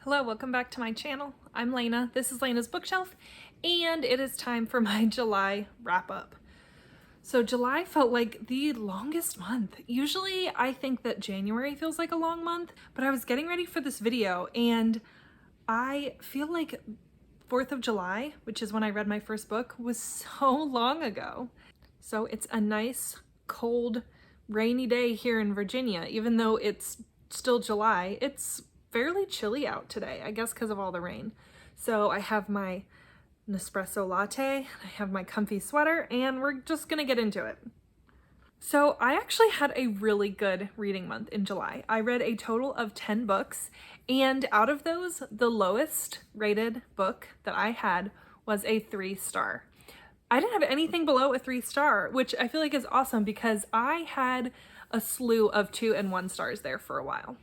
Hello, welcome back to my channel. I'm Lena. This is Lena's Bookshelf, and it is time for my July wrap-up. So July felt like the longest month. Usually I think that January feels like a long month, but I was getting ready for this video and I feel like 4th of July, which is when I read my first book, was so long ago. So it's a nice, cold, rainy day here in Virginia. Even though it's still July, it's fairly chilly out today, I guess because of all the rain. So I have my Nespresso latte, I have my comfy sweater, and we're just gonna get into it. So I actually had a really good reading month in July. I read a total of 10 books, and out of those, the lowest rated book that I had was a 3-star. I didn't have anything below a 3-star, which I feel like is awesome because I had a slew of 2 and 1 stars there for a while.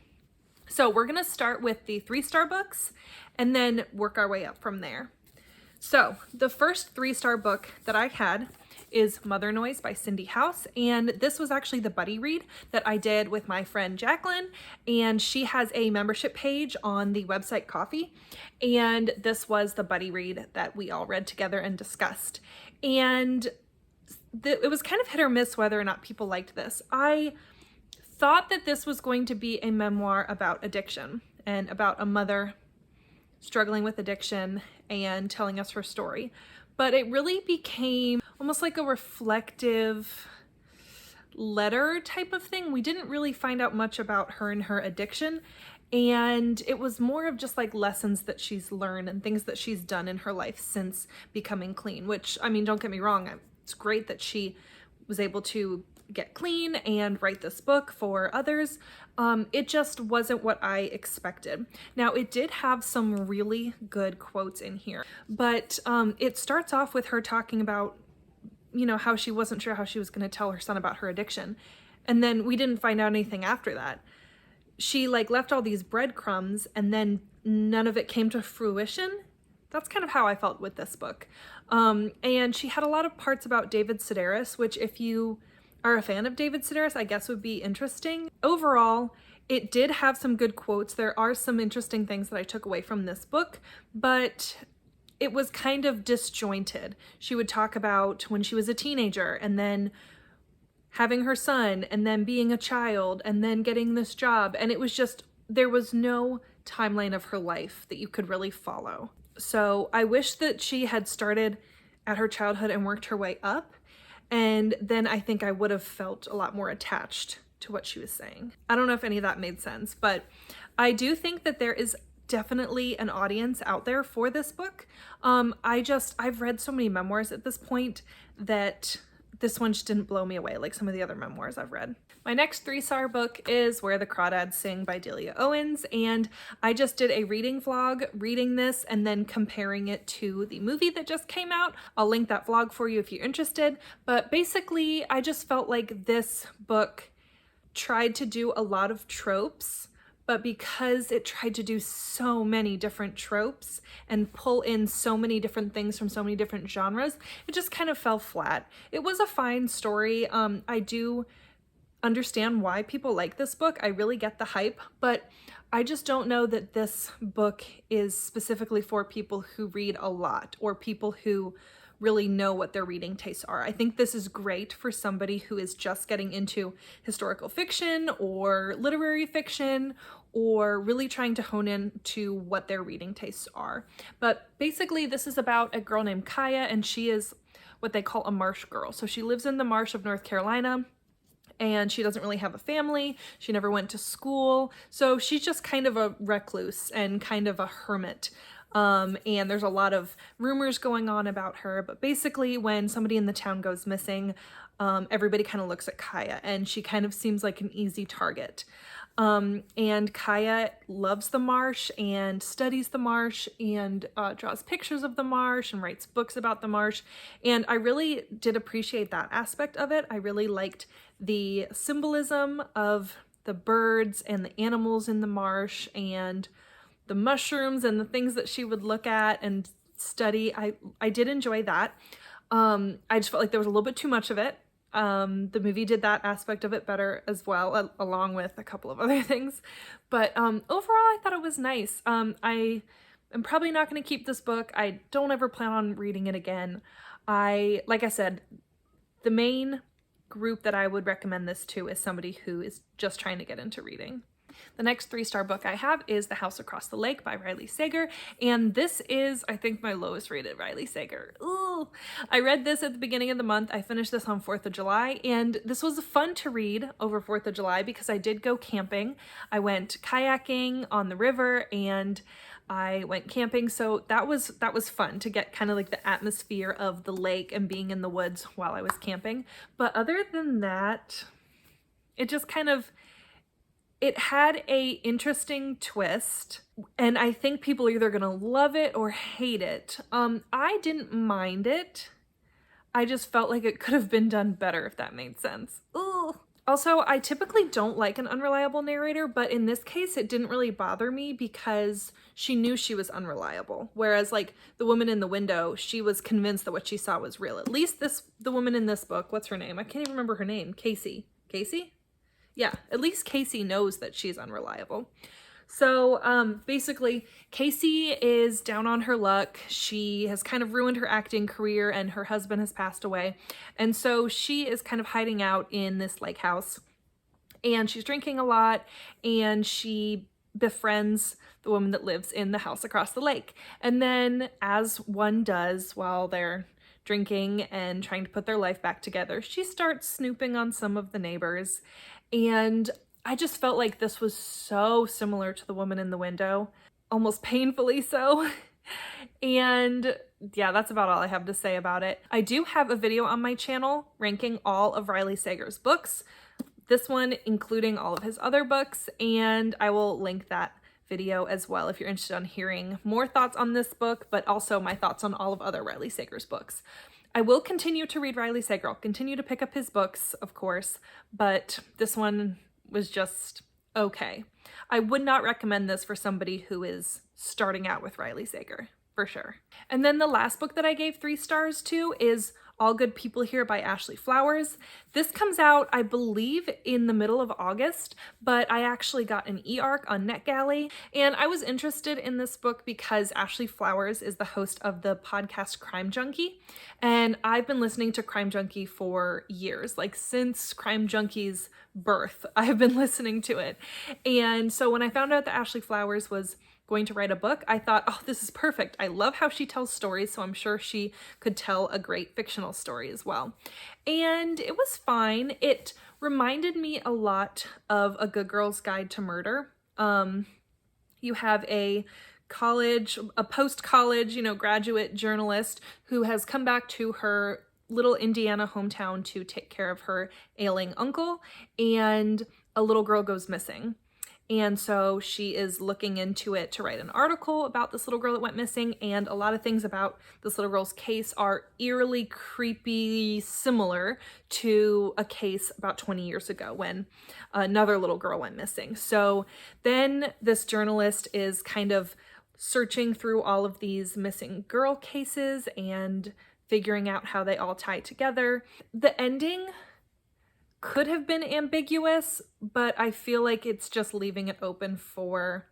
So we're gonna start with the 3-star books and then work our way up from there. So the first 3-star book that I had is Mother Noise by Cindy House, and this was actually the buddy read that I did with my friend Jacqueline, and she has a membership page on the website Coffee, and this was the buddy read that we all read together and discussed. And it was kind of hit or miss whether or not people liked this. I thought that this was going to be a memoir about addiction and about a mother struggling with addiction and telling us her story, but it really became almost like a reflective letter type of thing. We didn't really find out much about her and her addiction, and it was more of just like lessons that she's learned and things that she's done in her life since becoming clean, which, I mean, don't get me wrong, it's great that she was able to get clean and write this book for others. It just wasn't what I expected. Now, it did have some really good quotes in here, but it starts off with her talking about, you know, how she wasn't sure how she was going to tell her son about her addiction. And then we didn't find out anything after that. She like left all these breadcrumbs and then none of it came to fruition. That's kind of how I felt with this book. And she had a lot of parts about David Sedaris, which if you are a fan of David Sedaris, I guess would be interesting. Overall, it did have some good quotes. There are some interesting things that I took away from this book, but it was kind of disjointed. She would talk about when she was a teenager and then having her son and then being a child and then getting this job. And it was just, there was no timeline of her life that you could really follow. So I wish that she had started at her childhood and worked her way up. And then I think I would have felt a lot more attached to what she was saying. I don't know if any of that made sense, but I do think that there is definitely an audience out there for this book. I've read so many memoirs at this point that this one just didn't blow me away like some of the other memoirs I've read. My next 3-star book is Where the Crawdads Sing by Delia Owens, and I just did a reading vlog reading this and then comparing it to the movie that just came out. I'll link that vlog for you if you're interested, but basically I just felt like this book tried to do a lot of tropes, but because it tried to do so many different tropes and pull in so many different things from so many different genres, it just kind of fell flat. It was a fine story. I do understand why people like this book. I really get the hype, but I just don't know that this book is specifically for people who read a lot or people who really know what their reading tastes are. I think this is great for somebody who is just getting into historical fiction or literary fiction or really trying to hone in to what their reading tastes are. But basically this is about a girl named Kaya, and she is what they call a marsh girl. So she lives in the marsh of North Carolina, and she doesn't really have a family. She never went to school. So she's just kind of a recluse and kind of a hermit. And there's a lot of rumors going on about her, but basically when somebody in the town goes missing, everybody kind of looks at Kaya, and she kind of seems like an easy target. And Kaya loves the marsh and studies the marsh and draws pictures of the marsh and writes books about the marsh. And I really did appreciate that aspect of it. I really liked the symbolism of the birds and the animals in the marsh and the mushrooms and the things that she would look at and study. I did enjoy that. I just felt like there was a little bit too much of it. The movie did that aspect of it better as well, along with a couple of other things. But overall, I thought it was nice. I am probably not going to keep this book. I don't ever plan on reading it again. Like I said, the main group that I would recommend this to is somebody who is just trying to get into reading. The next 3-star book I have is The House Across the Lake by Riley Sager, and this is, I think, my lowest rated Riley Sager. Ooh! I read this at the beginning of the month. I finished this on 4th of July, and this was fun to read over 4th of July because I did go camping. I went kayaking on the river, and I went camping, so that was fun to get kind of like the atmosphere of the lake and being in the woods while I was camping. But other than that, it just kind of, it had a interesting twist, and I think people are either gonna love it or hate it. I didn't mind it. I just felt like it could have been done better, if that made sense. Ooh. Also, I typically don't like an unreliable narrator, but in this case, it didn't really bother me because she knew she was unreliable. Whereas like the woman in the window, she was convinced that what she saw was real. At least the woman in this book, what's her name? I can't even remember her name. Casey? Yeah, at least Casey knows that she's unreliable. So basically, Casey is down on her luck. She has kind of ruined her acting career and her husband has passed away. And so she is kind of hiding out in this lake house, and she's drinking a lot, and she befriends the woman that lives in the house across the lake. And then, as one does while they're drinking and trying to put their life back together, she starts snooping on some of the neighbors. And I just felt like this was so similar to the woman in the window, almost painfully so. And yeah, that's about all I have to say about it. I do have a video on my channel ranking all of Riley Sager's books, this one including all of his other books, and I will link that video as well if you're interested in hearing more thoughts on this book, but also my thoughts on all of other Riley Sager's books. I will continue to read Riley Sager. I'll continue to pick up his books, of course, but this one was just okay. I would not recommend this for somebody who is starting out with Riley Sager, for sure. And then the last book that I gave 3 stars to is All Good People Here by Ashley Flowers. This comes out, I believe, in the middle of August, but I actually got an e-arc on NetGalley, and I was interested in this book because Ashley Flowers is the host of the podcast Crime Junkie, and I've been listening to Crime Junkie for years, like since Crime Junkie's birth, I've been listening to it. And so when I found out that Ashley Flowers was going to write a book, I thought, oh, this is perfect. I love how she tells stories, so I'm sure she could tell a great fictional story as well. And it was fine. It reminded me a lot of A Good Girl's Guide to Murder. You have a post-college, graduate journalist who has come back to her little Indiana hometown to take care of her ailing uncle, and a little girl goes missing. And so she is looking into it to write an article about this little girl that went missing, and a lot of things about this little girl's case are eerily creepy similar to a case about 20 years ago when another little girl went missing. So then this journalist is kind of searching through all of these missing girl cases and figuring out how they all tie together. The ending could have been ambiguous, but I feel like it's just leaving it open for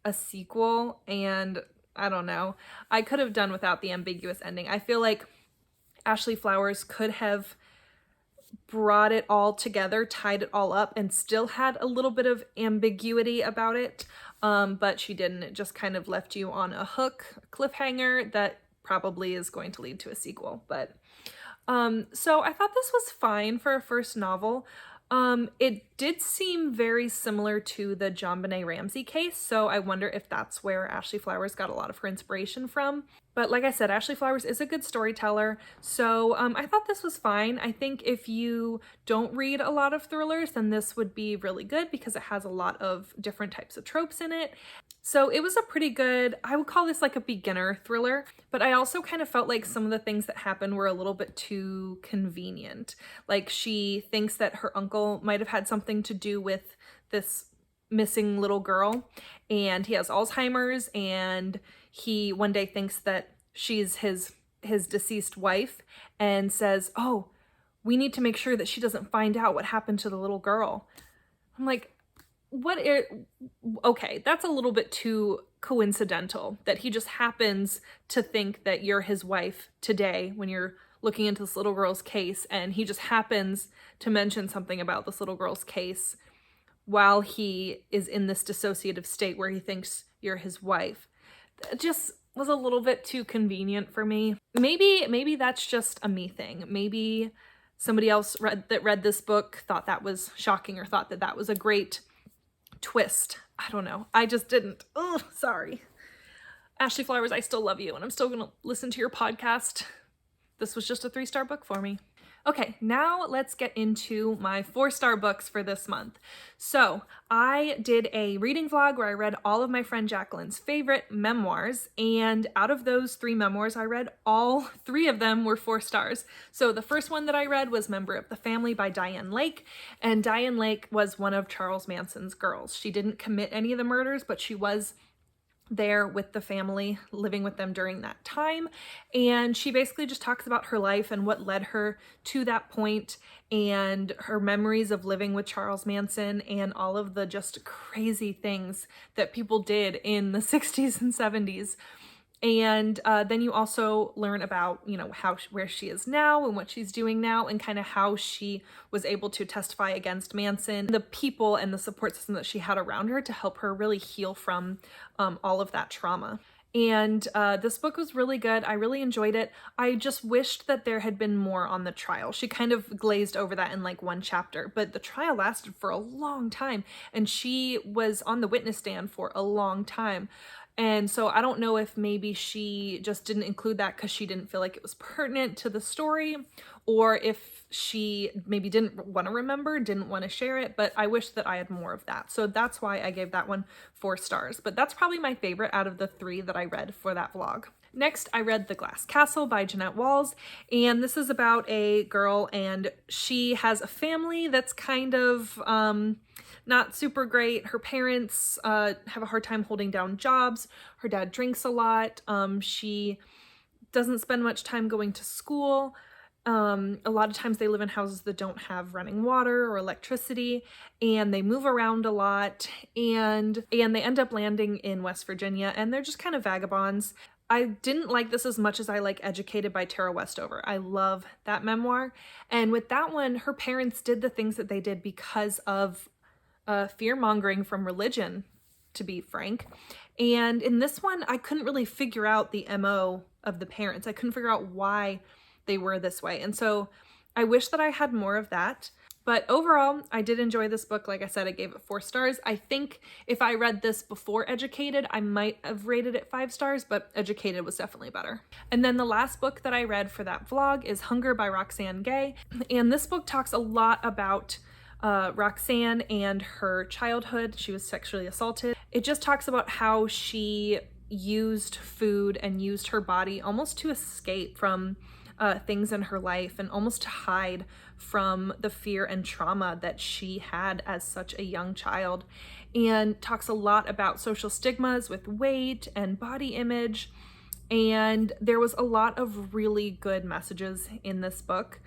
a sequel, and I don't know. I could have done without the ambiguous ending. I feel like Ashley Flowers could have brought it all together, tied it all up, and still had a little bit of ambiguity about it, but she didn't. It just kind of left you on a hook, a cliffhanger that probably is going to lead to a sequel, but so I thought this was fine for a first novel. It did seem very similar to the JonBenet Ramsey case, so I wonder if that's where Ashley Flowers got a lot of her inspiration from. But like I said, Ashley Flowers is a good storyteller, so I thought this was fine. I think if you don't read a lot of thrillers, then this would be really good because it has a lot of different types of tropes in it. So it was a pretty good, I would call this like a beginner thriller, but I also kind of felt like some of the things that happened were a little bit too convenient. Like she thinks that her uncle might have had something to do with this missing little girl, and he has Alzheimer's, and he one day thinks that she's his deceased wife and says, oh, we need to make sure that she doesn't find out what happened to the little girl. I'm like, okay, that's a little bit too coincidental that he just happens to think that you're his wife today when you're looking into this little girl's case, and he just happens to mention something about this little girl's case while he is in this dissociative state where he thinks you're his wife. It just was a little bit too convenient for me. Maybe that's just a me thing. Maybe somebody else read this book thought that was shocking or thought that that was a great twist. I don't know. I just didn't. Oh, sorry. Ashley Flowers, I still love you, and I'm still gonna listen to your podcast. This was just a 3-star book for me. Okay, now let's get into my 4-star books for this month. So I did a reading vlog where I read all of my friend Jacqueline's favorite memoirs, and out of those 3 memoirs I read, all 3 of them were 4 stars. So the first one that I read was Member of the Family by Diane Lake, and Diane Lake was one of Charles Manson's girls. She didn't commit any of the murders, but she was there with the family, living with them during that time. And she basically just talks about her life and what led her to that point, and her memories of living with Charles Manson and all of the just crazy things that people did in the 60s and 70s. And then you also learn about, you know, where she is now and what she's doing now, and kind of how she was able to testify against Manson, the people and the support system that she had around her to help her really heal from all of that trauma. And this book was really good. I really enjoyed it. I just wished that there had been more on the trial. She kind of glazed over that in like 1 chapter, but the trial lasted for a long time, and she was on the witness stand for a long time. And so I don't know if maybe she just didn't include that because she didn't feel like it was pertinent to the story, or if she maybe didn't want to remember, didn't want to share it, but I wish that I had more of that. So that's why I gave that one 4 stars. But that's probably my favorite out of the 3 that I read for that vlog. Next, I read The Glass Castle by Jeanette Walls, and this is about a girl, and she has a family that's kind of not super great. Her parents have a hard time holding down jobs. Her dad drinks a lot. She doesn't spend much time going to school. A lot of times they live in houses that don't have running water or electricity, and they move around a lot, and they end up landing in West Virginia, and they're just kind of vagabonds. I didn't like this as much as I like Educated by Tara Westover. I love that memoir. And with that one, her parents did the things that they did because of fear-mongering from religion, to be frank. And in this one, I couldn't really figure out the MO of the parents. I couldn't figure out why they were this way. And so I wish that I had more of that. But overall, I did enjoy this book. Like I said, I gave it 4 stars. I think if I read this before Educated, I might have rated it 5 stars, but Educated was definitely better. And then the last book that I read for that vlog is Hunger by Roxane Gay. And this book talks a lot about Roxane and her childhood. She was sexually assaulted. It just talks about how she used food and used her body almost to escape from things in her life, and almost to hide from the fear and trauma that she had as such a young child, and talks a lot about social stigmas with weight and body image. And there was a lot of really good messages in this book.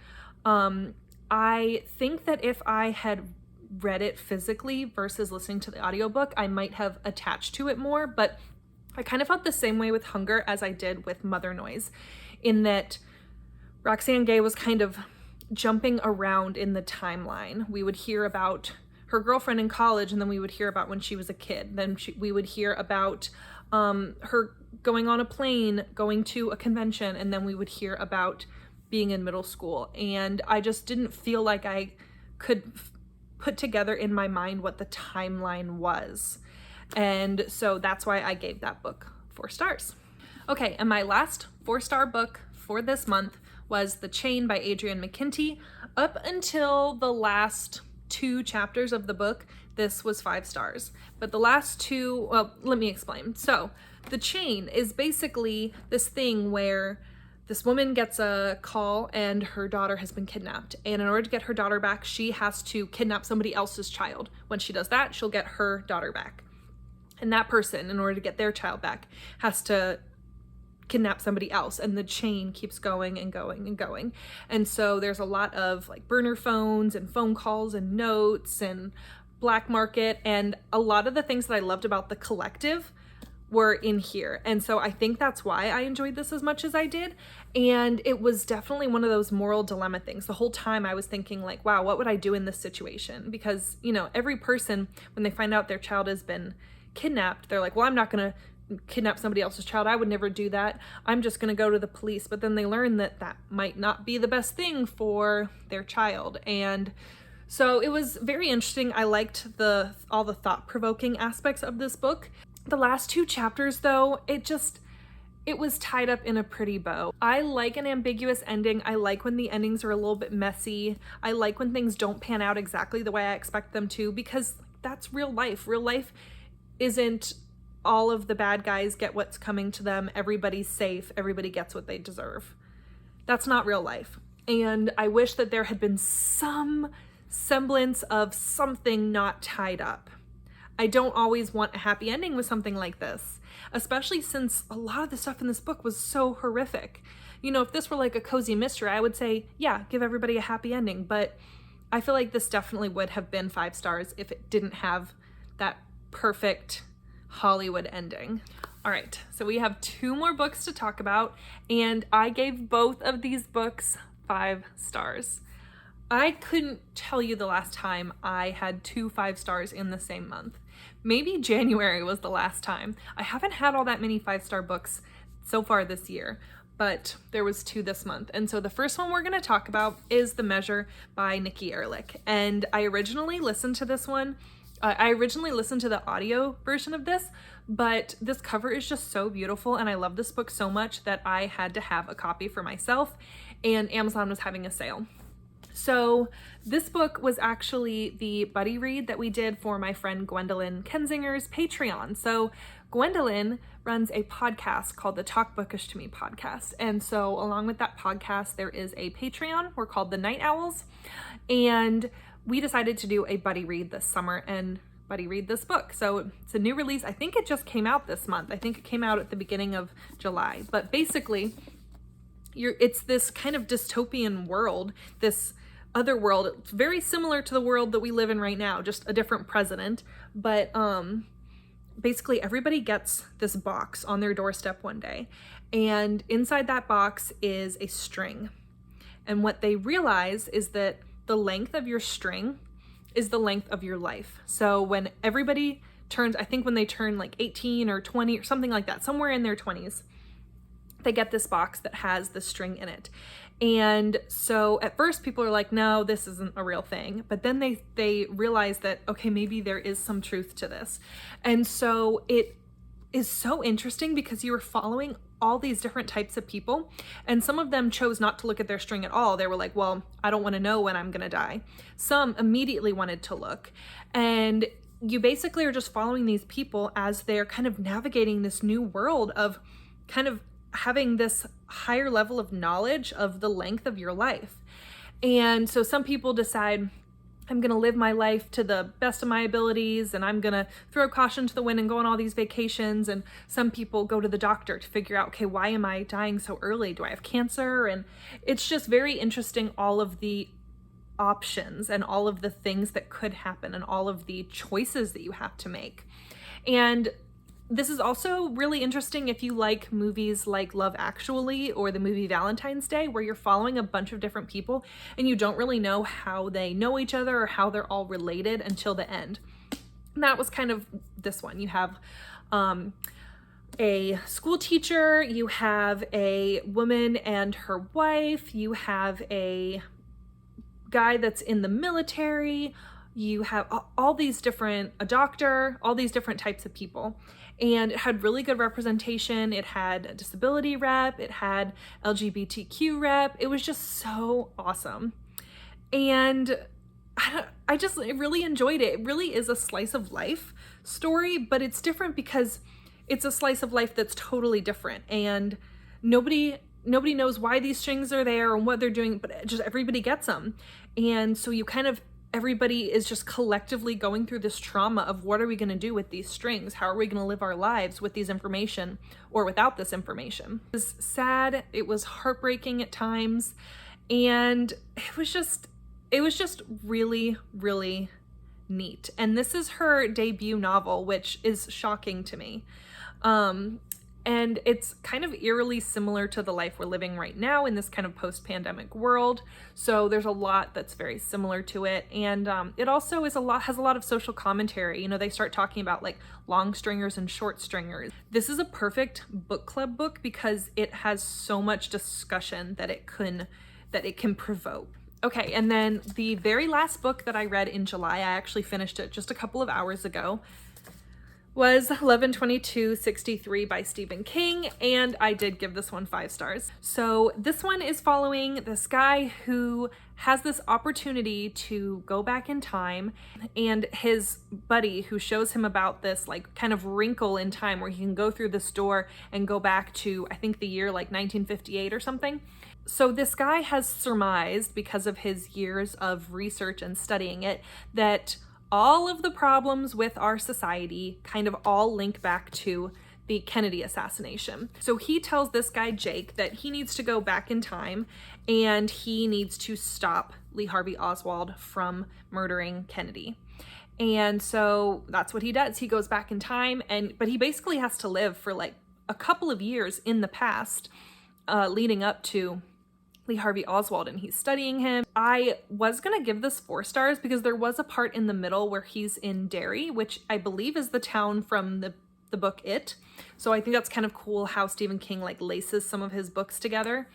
I think that if I had read it physically versus listening to the audiobook, I might have attached to it more, but I kind of felt the same way with Hunger as I did with Mother Noise, in that Roxane Gay was kind of jumping around in the timeline. We would hear about her girlfriend in college, and then we would hear about when she was a kid. Then we would hear about her going on a plane, going to a convention, and then we would hear about being in middle school. And I just didn't feel like I could put together in my mind what the timeline was. And so that's why I gave that book 4 stars. Okay, and my last 4-star book for this month was The Chain by Adrienne McKinty. Up until the last 2 chapters of the book, this was 5 stars. But the last 2, well, let me explain. So The Chain is basically this thing where this woman gets a call and her daughter has been kidnapped. And in order to get her daughter back, she has to kidnap somebody else's child. When she does that, she'll get her daughter back. And that person, in order to get their child back, has to kidnap somebody else, and the chain keeps going and going and going. And so there's a lot of like burner phones and phone calls and notes and black market, and a lot of the things that I loved about the collective were in here. And so I think that's why I enjoyed this as much as I did. And it was definitely one of those moral dilemma things. The whole time I was thinking like, wow, what would I do in this situation? Because, you know, every person, when they find out their child has been kidnapped, they're like, well, I'm not gonna kidnap somebody else's child. I would never do that. I'm just gonna go to the police. But then they learn that that might not be the best thing for their child. And so it was very interesting. I liked all the thought-provoking aspects of this book. The last 2 chapters, though, it was tied up in a pretty bow. I like an ambiguous ending. I like when the endings are a little bit messy. I like when things don't pan out exactly the way I expect them to, because that's real life. Real life isn't all of the bad guys get what's coming to them, everybody's safe, everybody gets what they deserve. That's not real life. And I wish that there had been some semblance of something not tied up. I don't always want a happy ending with something like this, especially since a lot of the stuff in this book was so horrific. You know, if this were like a cozy mystery, I would say, yeah, give everybody a happy ending. But I feel like this definitely would have been 5 stars if it didn't have that perfect Hollywood ending. All right, so we have 2 more books to talk about, and I gave both of these books 5 stars. I couldn't tell you the last time I had 2 5 stars in the same month. Maybe January was the last time. I haven't had all that many 5-star books so far this year, but there was 2 this month. And so the first one we're going to talk about is The Measure by Nikki Erlich. And I originally listened to this one. I originally listened to the audio version of this, but this cover is just so beautiful, and I love this book so much that I had to have a copy for myself, and Amazon was having a sale. So this book was actually the buddy read that we did for my friend Gwendolyn Kensinger's Patreon. So Gwendolyn runs a podcast called the Talk Bookish to Me podcast. And so along with that podcast, there is a Patreon. We're called the Night Owls. And we decided to do a buddy read this summer and buddy read this book. So it's a new release. I think it just came out this month. I think it came out at the beginning of July. But basically, it's this kind of dystopian world, this other world. It's very similar to the world that we live in right now, just a different president. But basically everybody gets this box on their doorstep one day, and inside that box is a string. And what they realize is that the length of your string is the length of your life. So when everybody turns, I think when they turn like 18 or 20 or something like that, somewhere in their 20s, they get this box that has the string in it. And so at first people are like, no, this isn't a real thing. But then they realize that, okay, maybe there is some truth to this. And so it is so interesting because you are following all these different types of people. And some of them chose not to look at their string at all. They were like, well, I don't want to know when I'm going to die. Some immediately wanted to look. And you basically are just following these people as they're kind of navigating this new world of kind of having this higher level of knowledge of the length of your life. And so some people decide, I'm going to live my life to the best of my abilities, and I'm going to throw caution to the wind and go on all these vacations. And some people go to the doctor to figure out, okay, why am I dying so early? Do I have cancer? And it's just very interesting, all of the options and all of the things that could happen and all of the choices that you have to make. And this is also really interesting if you like movies like Love Actually or the movie Valentine's Day, where you're following a bunch of different people and you don't really know how they know each other or how they're all related until the end. And that was kind of this one. You have a school teacher, you have a woman and her wife, you have a guy that's in the military, you have all these different, a doctor, all these different types of people. And it had really good representation. It had a disability rep, it had LGBTQ rep. It was just so awesome. And I just really enjoyed it. It really is a slice of life story, but it's different because it's a slice of life that's totally different. And nobody knows why these strings are there and what they're doing, but just everybody gets them. And so you kind of everybody is just collectively going through this trauma of what are we going to do with these strings? How are we going to live our lives with these information or without this information? It was sad. It was heartbreaking at times. And it was just really, really neat. And this is her debut novel, which is shocking to me. And it's kind of eerily similar to the life we're living right now in this kind of post-pandemic world. So there's a lot that's very similar to it. And it also has a lot of social commentary. You know, they start talking about like long stringers and short stringers. This is a perfect book club book because it has so much discussion that it can provoke. Okay, and then the very last book that I read in July, I actually finished it just a couple of hours ago, was 11/22/63 by Stephen King, and I did give this one 5 stars. So this one is following this guy who has this opportunity to go back in time, and his buddy who shows him about this like kind of wrinkle in time where he can go through this door and go back to, I think, the year like 1958 or something. So this guy has surmised, because of his years of research and studying it, that all of the problems with our society kind of all link back to the Kennedy assassination. So he tells this guy, Jake, that he needs to go back in time and he needs to stop Lee Harvey Oswald from murdering Kennedy. And so that's what he does. He goes back in time, but he basically has to live for like a couple of years in the past, leading up to Lee Harvey Oswald, and he's studying him. I was gonna give this 4 stars because there was a part in the middle where he's in Derry, which I believe is the town from the book It. So I think that's kind of cool how Stephen King like laces some of his books together.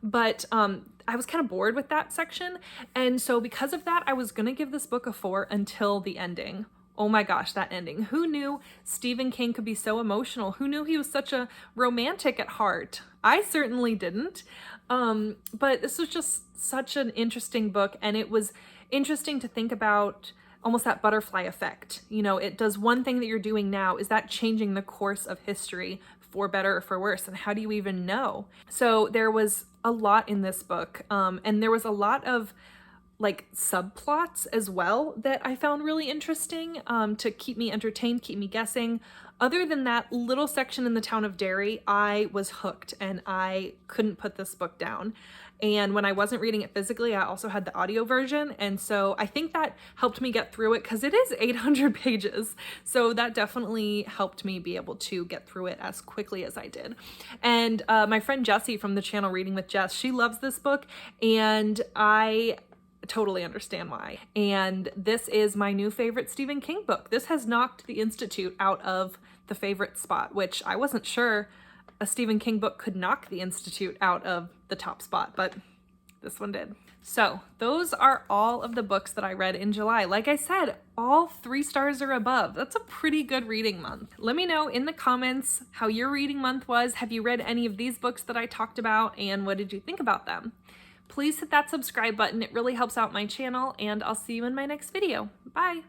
But I was kind of bored with that section. And so because of that, I was gonna give this book a 4 until the ending. Oh my gosh, that ending. Who knew Stephen King could be so emotional? Who knew he was such a romantic at heart? I certainly didn't. But this was just such an interesting book, and it was interesting to think about almost that butterfly effect. You know, it does one thing that you're doing now. Is that changing the course of history for better or for worse? And how do you even know? So there was a lot in this book, and there was a lot of like subplots as well that I found really interesting, to keep me entertained, keep me guessing. Other than that little section in the town of Derry, I was hooked and I couldn't put this book down. And when I wasn't reading it physically, I also had the audio version. And so I think that helped me get through it because it is 800 pages. So that definitely helped me be able to get through it as quickly as I did. And my friend Jessie from the channel Reading with Jess, she loves this book, and I totally understand why. And this is my new favorite Stephen King book. This has knocked The Institute out of the favorite spot, which I wasn't sure a Stephen King book could knock The Institute out of the top spot, but this one did. So those are all of the books that I read in July. Like I said, all 3 stars or above. That's a pretty good reading month. Let me know in the comments how your reading month was. Have you read any of these books that I talked about, and what did you think about them? Please hit that subscribe button. It really helps out my channel, and I'll see you in my next video. Bye.